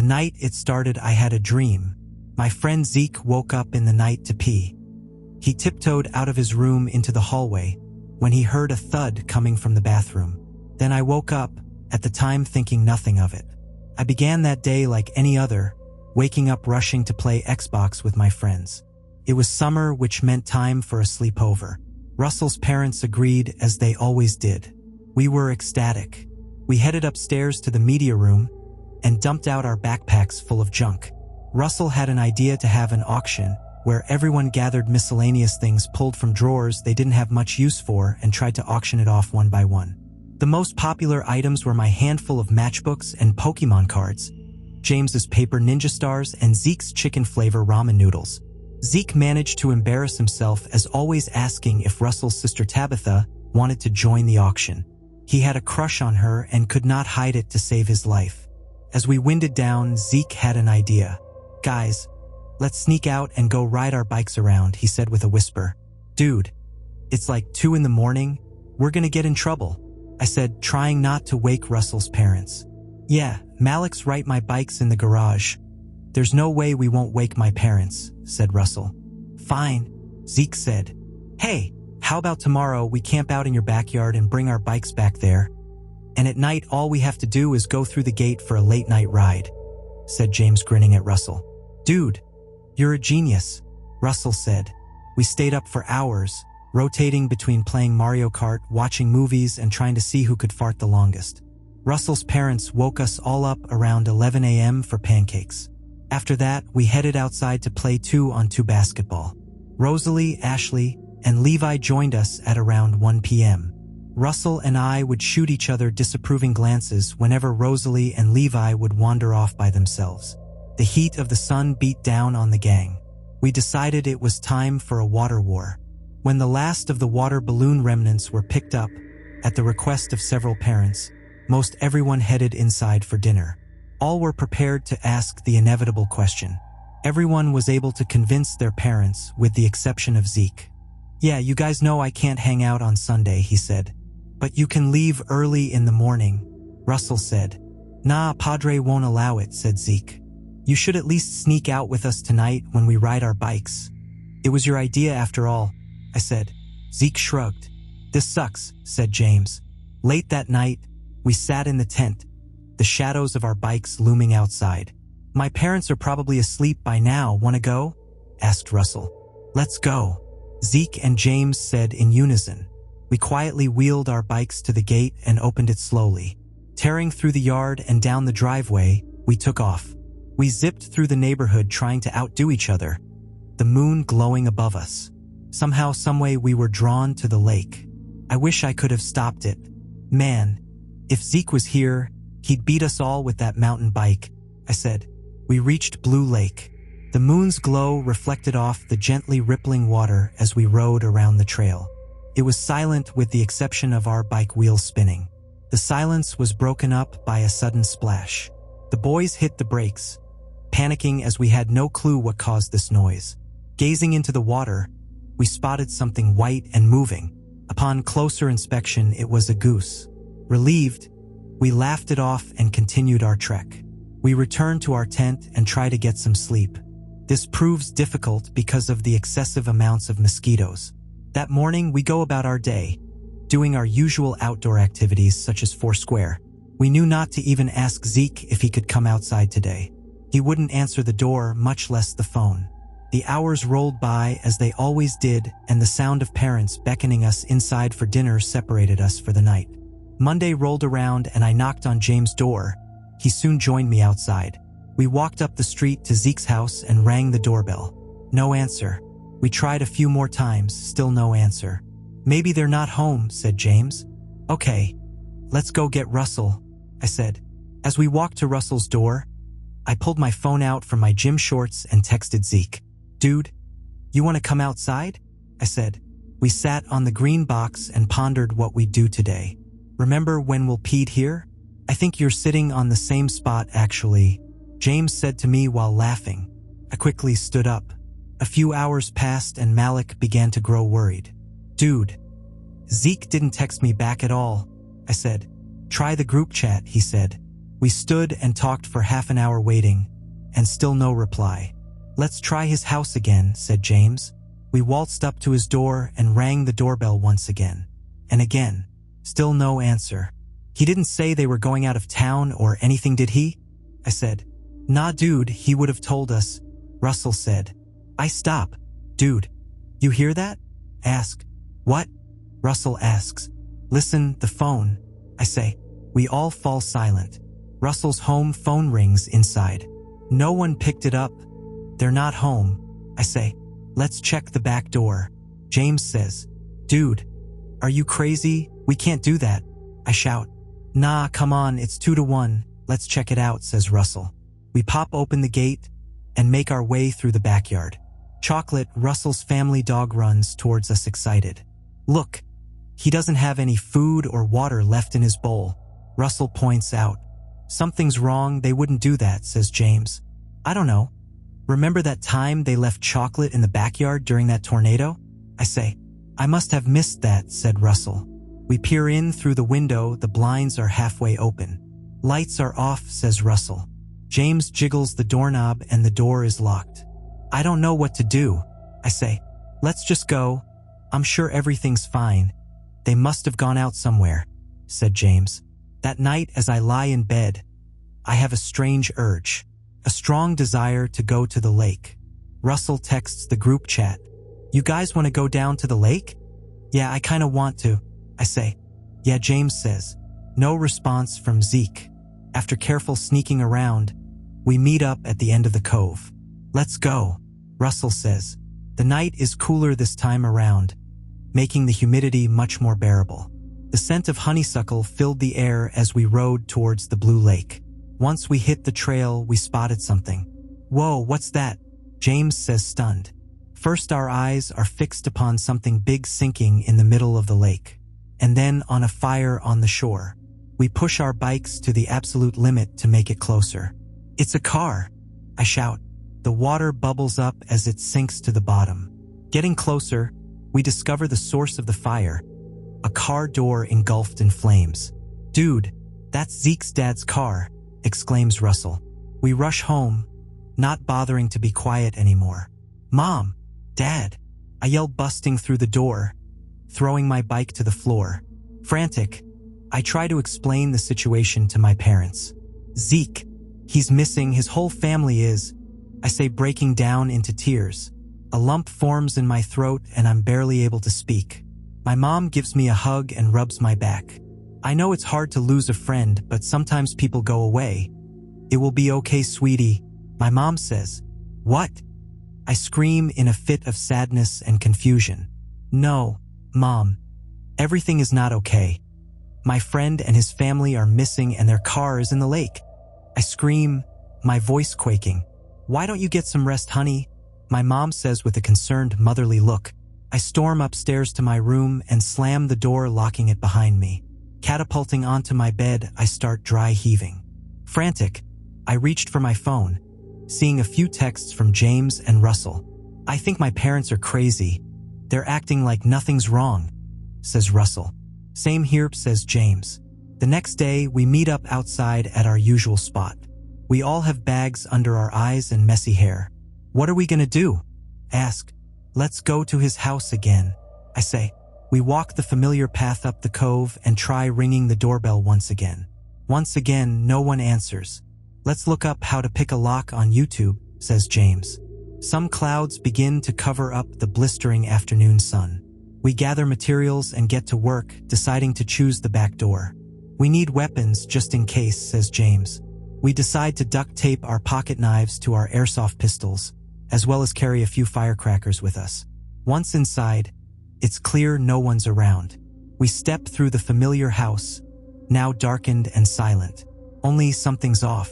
night it started, I had a dream. My friend Zeke woke up in the night to pee. He tiptoed out of his room into the hallway when he heard a thud coming from the bathroom. Then I woke up, at the time thinking nothing of it. I began that day like any other, waking up rushing to play Xbox with my friends. It was summer, which meant time for a sleepover. Russell's parents agreed, as they always did. We were ecstatic. We headed upstairs to the media room and dumped out our backpacks full of junk. Russell had an idea to have an auction where everyone gathered miscellaneous things pulled from drawers they didn't have much use for and tried to auction it off one by one. The most popular items were my handful of matchbooks and Pokemon cards, James's paper ninja stars, and Zeke's chicken flavor ramen noodles. Zeke managed to embarrass himself, as always, asking if Russell's sister Tabitha wanted to join the auction. He had a crush on her and could not hide it to save his life. As we winded down, Zeke had an idea. "Guys, let's sneak out and go ride our bikes around," he said with a whisper. "Dude, it's like 2 in the morning. We're gonna get in trouble," I said, trying not to wake Russell's parents. "Yeah, Malik's right, my bike's in the garage. There's no way we won't wake my parents," said Russell. "Fine," Zeke said. "Hey, how about tomorrow we camp out in your backyard and bring our bikes back there? And at night all we have to do is go through the gate for a late night ride," said James, grinning at Russell. "Dude, you're a genius," Russell said. We stayed up for hours, rotating between playing Mario Kart, watching movies, and trying to see who could fart the longest. Russell's parents woke us all up around 11 a.m. for pancakes. After that, we headed outside to play 2-on-2 basketball. Rosalie, Ashley, and Levi joined us at around 1 p.m. Russell and I would shoot each other disapproving glances whenever Rosalie and Levi would wander off by themselves. The heat of the sun beat down on the gang. We decided it was time for a water war. When the last of the water balloon remnants were picked up, at the request of several parents, most everyone headed inside for dinner. All were prepared to ask the inevitable question. Everyone was able to convince their parents, with the exception of Zeke. "Yeah, you guys know I can't hang out on Sunday," he said. "But you can leave early in the morning," Russell said. "Nah, Padre won't allow it," said Zeke. "You should at least sneak out with us tonight when we ride our bikes." "It was your idea after all," I said. Zeke shrugged. "This sucks," said James. Late that night, we sat in the tent, the shadows of our bikes looming outside. "My parents are probably asleep by now. Wanna go?" asked Russell. "Let's go," Zeke and James said in unison. We quietly wheeled our bikes to the gate and opened it slowly. Tearing through the yard and down the driveway, we took off. We zipped through the neighborhood trying to outdo each other, the moon glowing above us. Somehow, someway, we were drawn to the lake. I wish I could have stopped it. Man, if Zeke was here, he'd beat us all with that mountain bike, I said. We reached Blue Lake. The moon's glow reflected off the gently rippling water as we rode around the trail. It was silent with the exception of our bike wheels spinning. The silence was broken up by a sudden splash. The boys hit the brakes, panicking as we had no clue what caused this noise. Gazing into the water, we spotted something white and moving. Upon closer inspection, it was a goose. Relieved, we laughed it off and continued our trek. We returned to our tent and tried to get some sleep. This proves difficult because of the excessive amounts of mosquitoes. That morning, we go about our day, doing our usual outdoor activities such as Foursquare. We knew not to even ask Zeke if he could come outside today. He wouldn't answer the door, much less the phone. The hours rolled by as they always did, and the sound of parents beckoning us inside for dinner separated us for the night. Monday rolled around and I knocked on James' door. He soon joined me outside. We walked up the street to Zeke's house and rang the doorbell. No answer. We tried a few more times, still no answer. Maybe they're not home, said James. Okay, let's go get Russell, I said. As we walked to Russell's door, I pulled my phone out from my gym shorts and texted Zeke. Dude, you want to come outside? I said. We sat on the green box and pondered what we'd do today. Remember when we'll peed here? I think you're sitting on the same spot, actually, James said to me while laughing. I quickly stood up. A few hours passed and Malik began to grow worried. Dude, Zeke didn't text me back at all, I said. Try the group chat, he said. We stood and talked for half an hour waiting, and still no reply. "Let's try his house again," said James. We waltzed up to his door and rang the doorbell once again. And again. Still no answer. "He didn't say they were going out of town or anything, did he?" I said. "Nah, dude, he would have told us," Russell said. I stop. "Dude, you hear that?" Ask. "What?" Russell asks. "Listen, the phone," I say. We all fall silent. Russell's home phone rings inside. No one picked it up. "They're not home," I say. "Let's check the back door." James says, "Dude, are you crazy? We can't do that," I shout. "Nah, come on, it's 2-1. Let's check it out," says Russell. We pop open the gate and make our way through the backyard. Chocolate, Russell's family dog, runs towards us excited. "Look, he doesn't have any food or water left in his bowl," Russell points out. "Something's wrong, they wouldn't do that," says James. "I don't know. Remember that time they left Chocolate in the backyard during that tornado?" I say. "I must have missed that," said Russell. We peer in through the window, the blinds are halfway open. "Lights are off," says Russell. James jiggles the doorknob and the door is locked. "I don't know what to do," I say. "Let's just go. I'm sure everything's fine. They must have gone out somewhere," said James. That night, as I lie in bed, I have a strange urge, a strong desire to go to the lake. Russell texts the group chat. "You guys want to go down to the lake?" "Yeah, I kind of want to," I say. "Yeah," James says. No response from Zeke. After careful sneaking around, we meet up at the end of the cove. "Let's go," Russell says. The night is cooler this time around, making the humidity much more bearable. The scent of honeysuckle filled the air as we rode towards the blue lake. Once we hit the trail, we spotted something. "Whoa, what's that?" James says, stunned. First, our eyes are fixed upon something big sinking in the middle of the lake, and then on a fire on the shore. We push our bikes to the absolute limit to make it closer. "It's a car," I shout. The water bubbles up as it sinks to the bottom. Getting closer, we discover the source of the fire, a car door engulfed in flames. "Dude, that's Zeke's dad's car," exclaims Russell. We rush home, not bothering to be quiet anymore. "Mom, Dad," I yell, busting through the door, throwing my bike to the floor. Frantic, I try to explain the situation to my parents. "Zeke, he's missing, his whole family is," I say, breaking down into tears. A lump forms in my throat and I'm barely able to speak. My mom gives me a hug and rubs my back. "I know it's hard to lose a friend, but sometimes people go away. It will be okay, sweetie," my mom says. "What?" I scream in a fit of sadness and confusion. "No, Mom, everything is not okay. My friend and his family are missing and their car is in the lake." I scream, my voice quaking. "Why don't you get some rest, honey?" my mom says with a concerned motherly look. I storm upstairs to my room and slam the door, locking it behind me. Catapulting onto my bed, I start dry heaving. Frantic, I reached for my phone, seeing a few texts from James and Russell. "I think my parents are crazy. They're acting like nothing's wrong," says Russell. "Same here," says James. The next day, we meet up outside at our usual spot. We all have bags under our eyes and messy hair. "What are we gonna do?" Ask. "Let's go to his house again," I say. We walk the familiar path up the cove and try ringing the doorbell once again. Once again, no one answers. "Let's look up how to pick a lock on YouTube," says James. Some clouds begin to cover up the blistering afternoon sun. We gather materials and get to work, deciding to choose the back door. "We need weapons just in case," says James. We decide to duct tape our pocket knives to our airsoft pistols, as well as carry a few firecrackers with us. Once inside, it's clear no one's around. We step through the familiar house, now darkened and silent. Only something's off.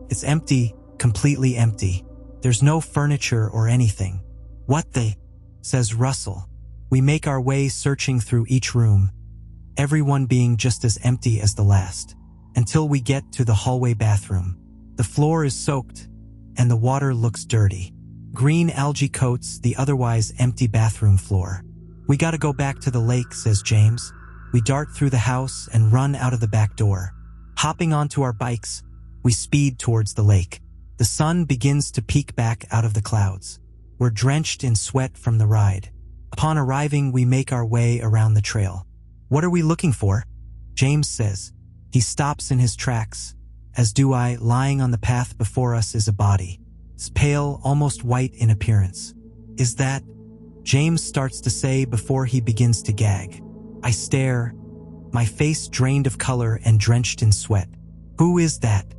It's empty, completely empty. There's no furniture or anything. "What the?" says Russell. We make our way searching through each room, everyone being just as empty as the last, until we get to the hallway bathroom. The floor is soaked, and the water looks dirty. Green algae coats the otherwise empty bathroom floor. "We gotta go back to the lake," says James. We dart through the house and run out of the back door. Hopping onto our bikes, We speed towards the lake. The sun begins to peek back out of the clouds. We're drenched in sweat from the ride. Upon arriving, we make our way around the trail. "What are we looking for?" James says. He stops in his tracks, as do I. Lying on the path before us is a body. It's pale, almost white in appearance. "Is that?" James starts to say before he begins to gag. I stare, my face drained of color and drenched in sweat. "Who is that?"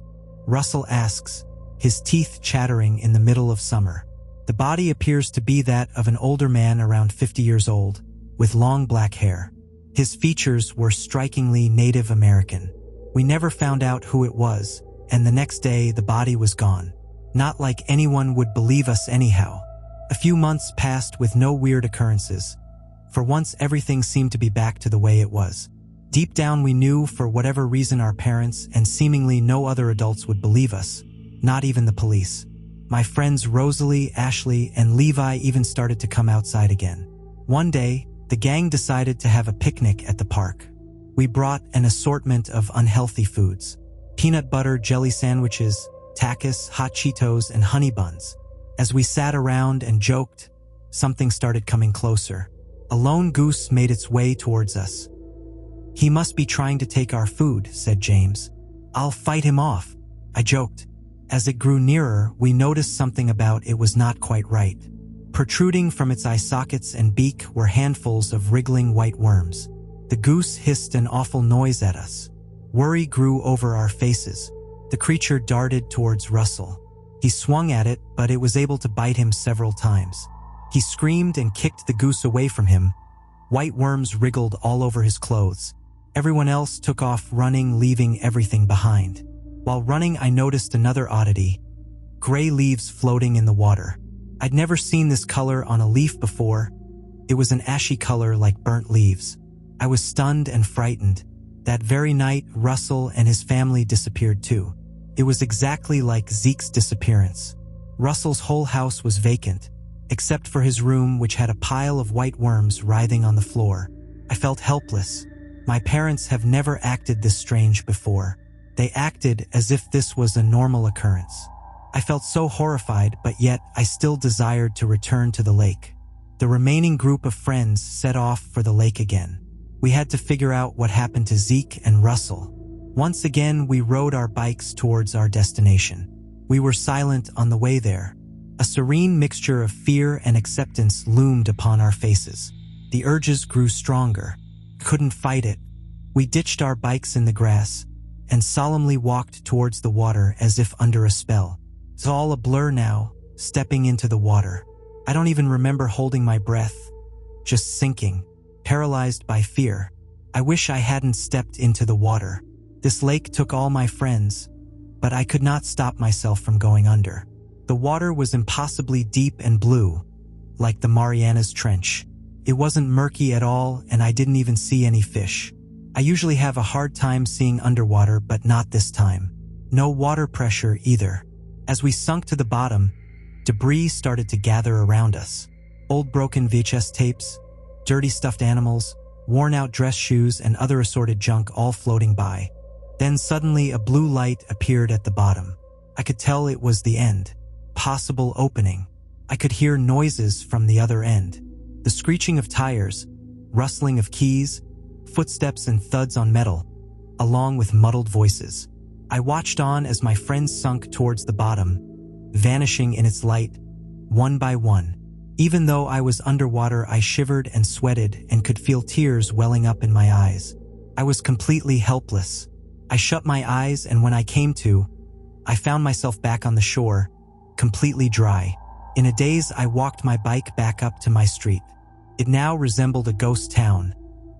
Russell asks, his teeth chattering in the middle of summer. The body appears to be that of an older man around 50 years old, with long black hair. His features were strikingly Native American. We never found out who it was, and the next day the body was gone. Not like anyone would believe us anyhow. A few months passed with no weird occurrences. For once, everything seemed to be back to the way it was. Deep down we knew, for whatever reason, our parents and seemingly no other adults would believe us, not even the police. My friends Rosalie, Ashley, and Levi even started to come outside again. One day, the gang decided to have a picnic at the park. We brought an assortment of unhealthy foods: peanut butter jelly sandwiches, tacos, hot Cheetos, and honey buns. As we sat around and joked, something started coming closer. A lone goose made its way towards us. "He must be trying to take our food," said James. "I'll fight him off," I joked. As it grew nearer, we noticed something about it was not quite right. Protruding from its eye sockets and beak were handfuls of wriggling white worms. The goose hissed an awful noise at us. Worry grew over our faces. The creature darted towards Russell. He swung at it, but it was able to bite him several times. He screamed and kicked the goose away from him. White worms wriggled all over his clothes. Everyone else took off running, leaving everything behind. While running, I noticed another oddity: gray leaves floating in the water. I'd never seen this color on a leaf before. It was an ashy color like burnt leaves. I was stunned and frightened. That very night, Russell and his family disappeared too. It was exactly like Zeke's disappearance. Russell's whole house was vacant, except for his room, which had a pile of white worms writhing on the floor. I felt helpless. My parents have never acted this strange before. They acted as if this was a normal occurrence. I felt so horrified, but yet I still desired to return to the lake. The remaining group of friends set off for the lake again. We had to figure out what happened to Zeke and Russell. Once again, we rode our bikes towards our destination. We were silent on the way there. A serene mixture of fear and acceptance loomed upon our faces. The urges grew stronger. Couldn't fight it. We ditched our bikes in the grass and solemnly walked towards the water as if under a spell. It's all a blur now, stepping into the water. I don't even remember holding my breath, just sinking, paralyzed by fear. I wish I hadn't stepped into the water. This lake took all my friends, but I could not stop myself from going under. The water was impossibly deep and blue, like the Marianas Trench. It wasn't murky at all, and I didn't even see any fish. I usually have a hard time seeing underwater, but not this time. No water pressure either. As we sunk to the bottom, debris started to gather around us. Old broken VHS tapes, dirty stuffed animals, worn-out dress shoes, and other assorted junk all floating by. Then suddenly a blue light appeared at the bottom. I could tell it was the end. Possible opening. I could hear noises from the other end. The screeching of tires, rustling of keys, footsteps and thuds on metal, along with muddled voices. I watched on as my friends sunk towards the bottom, vanishing in its light, one by one. Even though I was underwater, I shivered and sweated and could feel tears welling up in my eyes. I was completely helpless. I shut my eyes, and when I came to, I found myself back on the shore, completely dry. In a daze, I walked my bike back up to my street. It now resembled a ghost town.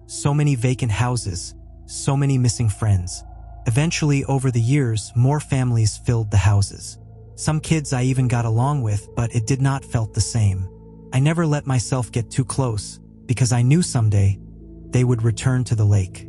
So many vacant houses, so many missing friends. Eventually, over the years, more families filled the houses. Some kids I even got along with, but it did not felt the same. I never let myself get too close, because I knew someday they would return to the lake.